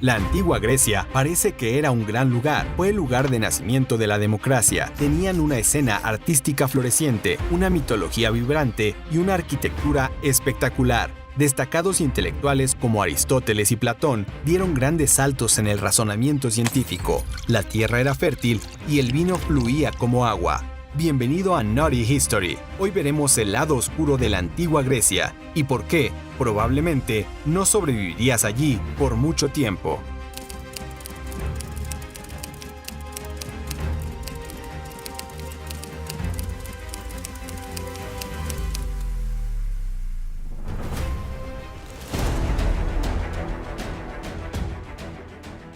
La antigua Grecia parece que era un gran lugar, fue el lugar de nacimiento de la democracia. Tenían una escena artística floreciente, una mitología vibrante y una arquitectura espectacular. Destacados intelectuales como Aristóteles y Platón dieron grandes saltos en el razonamiento científico. La tierra era fértil y el vino fluía como agua. Bienvenido a Naughty History. Hoy veremos el lado oscuro de la antigua Grecia y por qué, probablemente, no sobrevivirías allí por mucho tiempo.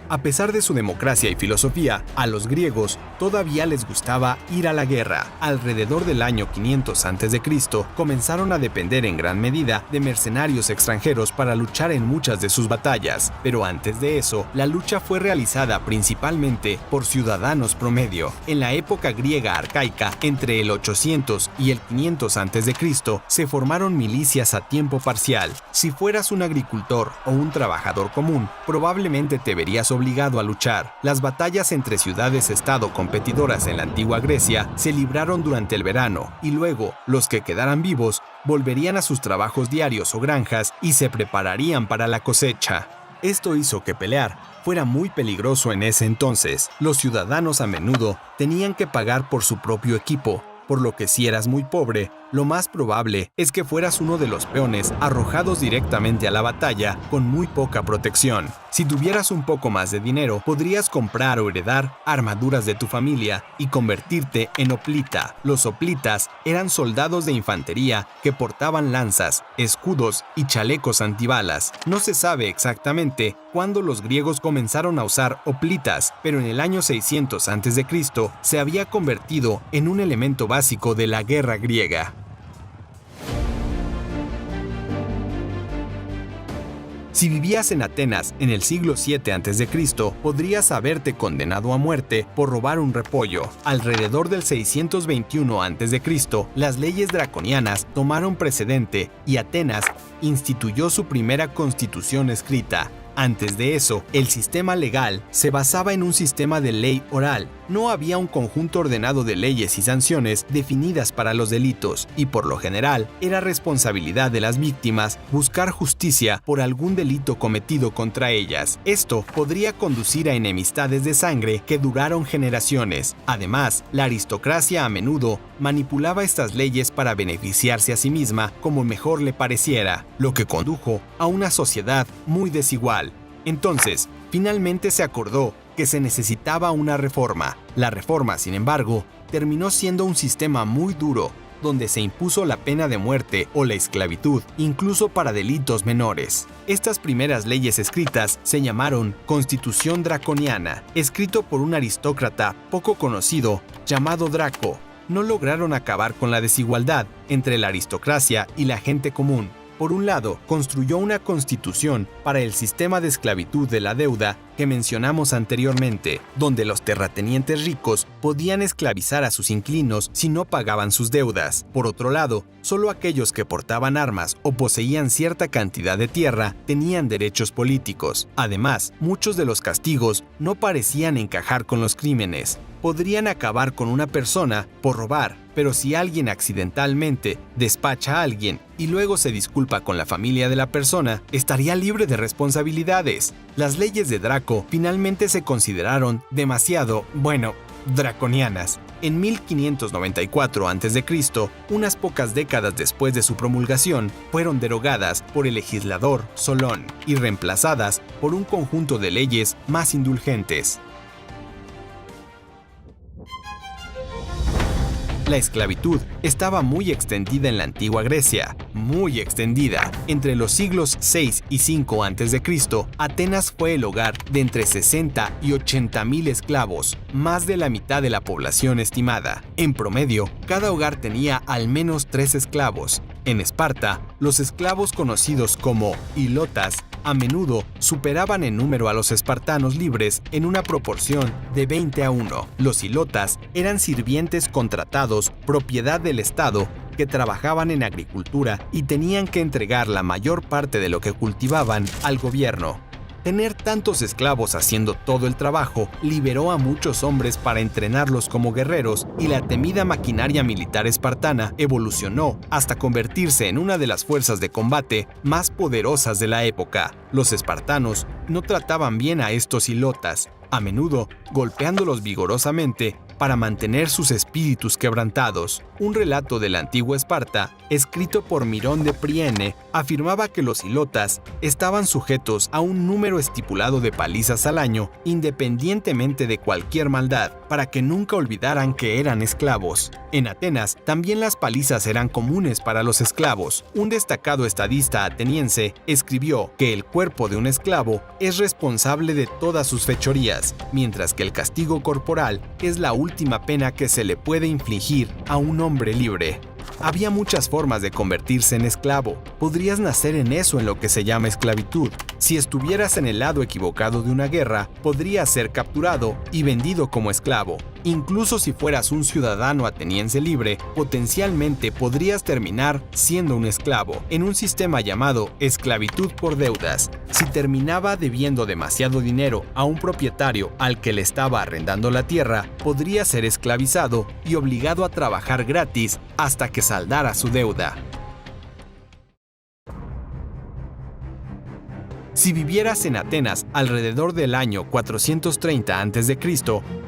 A pesar de su democracia y filosofía, a los griegos todavía les gustaba ir a la guerra. Alrededor del año 500 a.C., comenzaron a depender en gran medida de mercenarios extranjeros para luchar en muchas de sus batallas. Pero antes de eso, la lucha fue realizada principalmente por ciudadanos promedio. En la época griega arcaica, entre el 800 y el 500 a.C., se formaron milicias a tiempo parcial. Si fueras un agricultor o un trabajador común, probablemente te verías obligado a luchar. Las batallas entre ciudades-estado competidoras en la antigua Grecia se libraron durante el verano y luego los que quedaran vivos volverían a sus trabajos diarios o granjas y se prepararían para la cosecha. Esto hizo que pelear fuera muy peligroso en ese entonces. Los ciudadanos a menudo tenían que pagar por su propio equipo, por lo que si eras muy pobre, lo más probable es que fueras uno de los peones arrojados directamente a la batalla con muy poca protección. Si tuvieras un poco más de dinero, podrías comprar o heredar armaduras de tu familia y convertirte en hoplita. Los hoplitas eran soldados de infantería que portaban lanzas, escudos y chalecos antibalas. No se sabe exactamente cuándo los griegos comenzaron a usar hoplitas, pero en el año 600 a.C. se había convertido en un elemento básico de la guerra griega. Si vivías en Atenas en el siglo 7 a.C., podrías haberte condenado a muerte por robar un repollo. Alrededor del 621 a.C., las leyes draconianas tomaron precedente y Atenas instituyó su primera constitución escrita. Antes de eso, el sistema legal se basaba en un sistema de ley oral. No había un conjunto ordenado de leyes y sanciones definidas para los delitos, y por lo general era responsabilidad de las víctimas buscar justicia por algún delito cometido contra ellas. Esto podría conducir a enemistades de sangre que duraron generaciones. Además, la aristocracia a menudo manipulaba estas leyes para beneficiarse a sí misma como mejor le pareciera, lo que condujo a una sociedad muy desigual. Entonces, finalmente se acordó que se necesitaba una reforma. La reforma, sin embargo, terminó siendo un sistema muy duro, donde se impuso la pena de muerte o la esclavitud, incluso para delitos menores. Estas primeras leyes escritas se llamaron Constitución Draconiana, escrito por un aristócrata poco conocido llamado Draco. No lograron acabar con la desigualdad entre la aristocracia y la gente común. Por un lado, construyó una constitución para el sistema de esclavitud de la deuda que mencionamos anteriormente, donde los terratenientes ricos podían esclavizar a sus inquilinos si no pagaban sus deudas. Por otro lado, solo aquellos que portaban armas o poseían cierta cantidad de tierra tenían derechos políticos. Además, muchos de los castigos no parecían encajar con los crímenes. Podrían acabar con una persona por robar, pero si alguien accidentalmente despacha a alguien y luego se disculpa con la familia de la persona, estaría libre de responsabilidades. Las leyes de Draco finalmente se consideraron demasiado, draconianas. En 1594 a.C., unas pocas décadas después de su promulgación, fueron derogadas por el legislador Solón y reemplazadas por un conjunto de leyes más indulgentes. La esclavitud estaba muy extendida en la antigua Grecia, muy extendida. Entre los siglos 6 y 5 a.C., Atenas fue el hogar de entre 60 y 80,000 esclavos, más de la mitad de la población estimada. En promedio, cada hogar tenía al menos 3 esclavos. En Esparta, los esclavos conocidos como hilotas a menudo superaban en número a los espartanos libres en una proporción de 20-1. Los hilotas eran sirvientes contratados, propiedad del Estado, que trabajaban en agricultura y tenían que entregar la mayor parte de lo que cultivaban al gobierno. Tener tantos esclavos haciendo todo el trabajo liberó a muchos hombres para entrenarlos como guerreros y la temida maquinaria militar espartana evolucionó hasta convertirse en una de las fuerzas de combate más poderosas de la época. Los espartanos no trataban bien a estos hilotas, a menudo golpeándolos vigorosamente para mantener sus espíritus quebrantados. Un relato de la antigua Esparta, escrito por Mirón de Priene, afirmaba que los hilotas estaban sujetos a un número estipulado de palizas al año, independientemente de cualquier maldad, para que nunca olvidaran que eran esclavos. En Atenas, también las palizas eran comunes para los esclavos. Un destacado estadista ateniense escribió que el cuerpo de un esclavo es responsable de todas sus fechorías, mientras que el castigo corporal es la última pena que se le puede infligir a un hombre libre. Había muchas formas de convertirse en esclavo. Podrías nacer en eso en lo que se llama esclavitud. Si estuvieras en el lado equivocado de una guerra, podrías ser capturado y vendido como esclavo. Incluso si fueras un ciudadano ateniense libre, potencialmente podrías terminar siendo un esclavo, en un sistema llamado esclavitud por deudas. Si terminaba debiendo demasiado dinero a un propietario al que le estaba arrendando la tierra, podría ser esclavizado y obligado a trabajar gratis hasta que saldara su deuda. Si vivieras en Atenas alrededor del año 430 a.C.,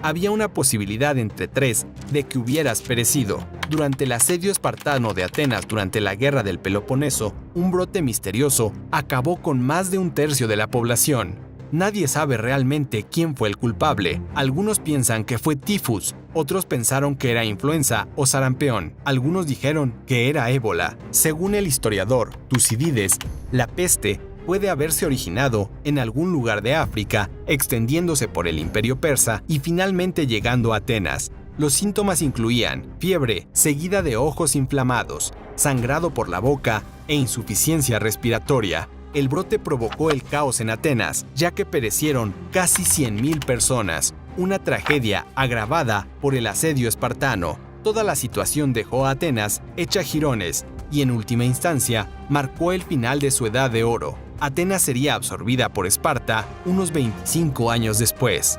había una posibilidad entre 3 de que hubieras perecido. Durante el asedio espartano de Atenas durante la guerra del Peloponeso, un brote misterioso acabó con más de un tercio de la población. Nadie sabe realmente quién fue el culpable. Algunos piensan que fue tifus, otros pensaron que era influenza o sarampión. Algunos dijeron que era ébola. Según el historiador Tucídides, la peste puede haberse originado en algún lugar de África, extendiéndose por el Imperio Persa y finalmente llegando a Atenas. Los síntomas incluían fiebre, seguida de ojos inflamados, sangrado por la boca e insuficiencia respiratoria. El brote provocó el caos en Atenas, ya que perecieron casi 100,000 personas, una tragedia agravada por el asedio espartano. Toda la situación dejó a Atenas hecha jirones y en última instancia marcó el final de su edad de oro. Atenas sería absorbida por Esparta unos 25 años después.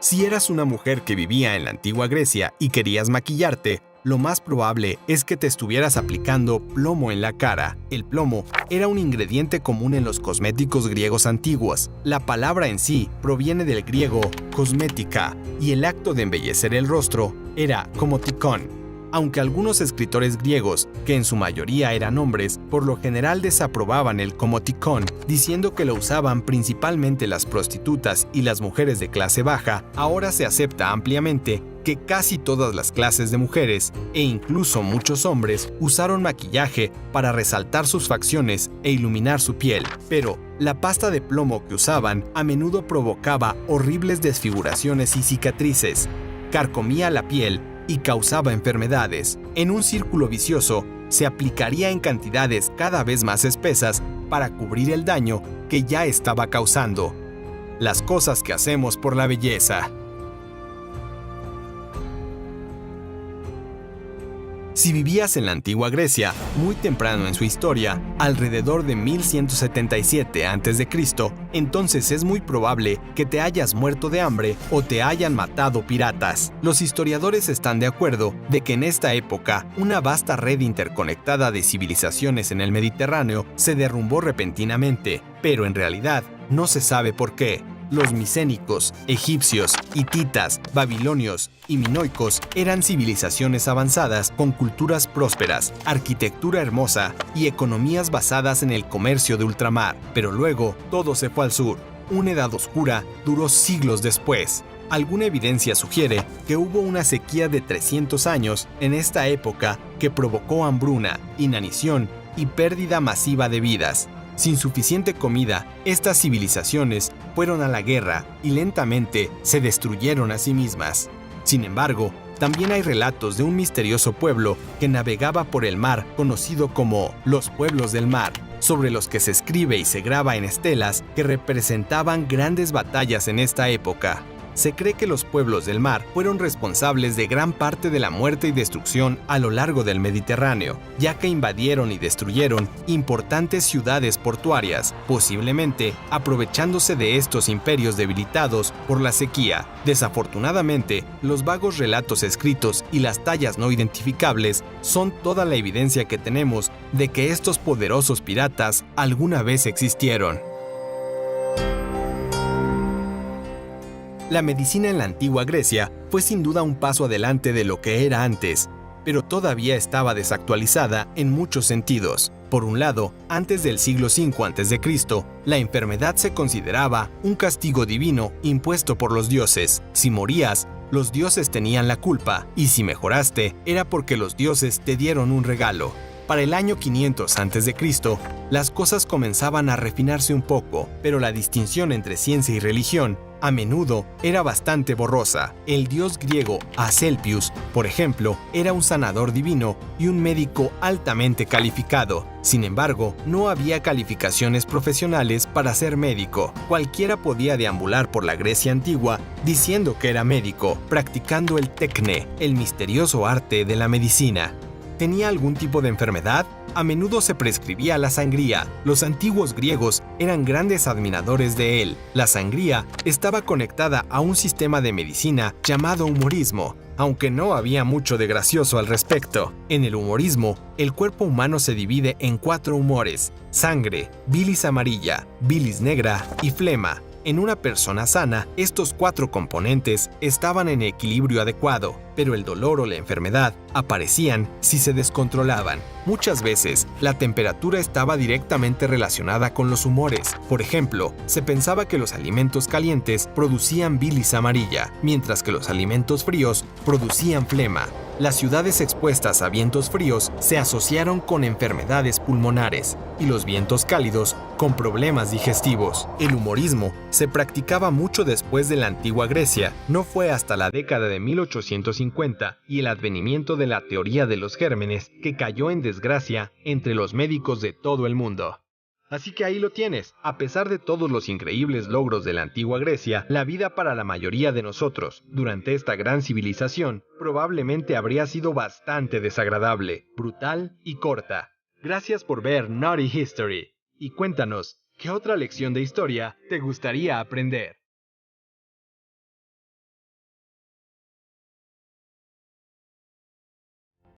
Si eras una mujer que vivía en la antigua Grecia y querías maquillarte, lo más probable es que te estuvieras aplicando plomo en la cara. El plomo era un ingrediente común en los cosméticos griegos antiguos. La palabra en sí proviene del griego cosmética y el acto de embellecer el rostro era comoticón. Aunque algunos escritores griegos, que en su mayoría eran hombres, por lo general desaprobaban el comoticón, diciendo que lo usaban principalmente las prostitutas y las mujeres de clase baja, ahora se acepta ampliamente que casi todas las clases de mujeres, e incluso muchos hombres, usaron maquillaje para resaltar sus facciones e iluminar su piel. Pero la pasta de plomo que usaban a menudo provocaba horribles desfiguraciones y cicatrices, carcomía la piel y causaba enfermedades. En un círculo vicioso, se aplicaría en cantidades cada vez más espesas para cubrir el daño que ya estaba causando. Las cosas que hacemos por la belleza. Si vivías en la antigua Grecia, muy temprano en su historia, alrededor de 1177 a.C., entonces es muy probable que te hayas muerto de hambre o te hayan matado piratas. Los historiadores están de acuerdo de que en esta época, una vasta red interconectada de civilizaciones en el Mediterráneo se derrumbó repentinamente, pero en realidad no se sabe por qué. Los micénicos, egipcios, hititas, babilonios y minoicos eran civilizaciones avanzadas con culturas prósperas, arquitectura hermosa y economías basadas en el comercio de ultramar. Pero luego, todo se fue al sur. Una edad oscura duró siglos después. Alguna evidencia sugiere que hubo una sequía de 300 años en esta época que provocó hambruna, inanición y pérdida masiva de vidas. Sin suficiente comida, estas civilizaciones fueron a la guerra y lentamente se destruyeron a sí mismas. Sin embargo, también hay relatos de un misterioso pueblo que navegaba por el mar conocido como los pueblos del mar, sobre los que se escribe y se graba en estelas que representaban grandes batallas en esta época. Se cree que los pueblos del mar fueron responsables de gran parte de la muerte y destrucción a lo largo del Mediterráneo, ya que invadieron y destruyeron importantes ciudades portuarias, posiblemente aprovechándose de estos imperios debilitados por la sequía. Desafortunadamente, los vagos relatos escritos y las tallas no identificables son toda la evidencia que tenemos de que estos poderosos piratas alguna vez existieron. La medicina en la antigua Grecia fue sin duda un paso adelante de lo que era antes, pero todavía estaba desactualizada en muchos sentidos. Por un lado, antes del siglo V a.C., la enfermedad se consideraba un castigo divino impuesto por los dioses. Si morías, los dioses tenían la culpa, y si mejoraste, era porque los dioses te dieron un regalo. Para el año 500 a.C., las cosas comenzaban a refinarse un poco, pero la distinción entre ciencia y religión a menudo era bastante borrosa. El dios griego Asclepius, por ejemplo, era un sanador divino y un médico altamente calificado. Sin embargo, no había calificaciones profesionales para ser médico. Cualquiera podía deambular por la Grecia antigua diciendo que era médico, practicando el tecne, el misterioso arte de la medicina. ¿Tenía algún tipo de enfermedad? A menudo se prescribía la sangría. Los antiguos griegos eran grandes admiradores de él. La sangría estaba conectada a un sistema de medicina llamado humorismo, aunque no había mucho de gracioso al respecto. En el humorismo, el cuerpo humano se divide en 4 humores: sangre, bilis amarilla, bilis negra y flema. En una persona sana, estos 4 componentes estaban en equilibrio adecuado, pero el dolor o la enfermedad aparecían si se descontrolaban. Muchas veces, la temperatura estaba directamente relacionada con los humores. Por ejemplo, se pensaba que los alimentos calientes producían bilis amarilla, mientras que los alimentos fríos producían flema. Las ciudades expuestas a vientos fríos se asociaron con enfermedades pulmonares y los vientos cálidos con problemas digestivos. El humorismo se practicaba mucho después de la antigua Grecia. No fue hasta la década de 1850 y el advenimiento de la teoría de los gérmenes que cayó en desgracia entre los médicos de todo el mundo. Así que ahí lo tienes. A pesar de todos los increíbles logros de la antigua Grecia, la vida para la mayoría de nosotros, durante esta gran civilización, probablemente habría sido bastante desagradable, brutal y corta. Gracias por ver Naughty History. Y cuéntanos, ¿qué otra lección de historia te gustaría aprender?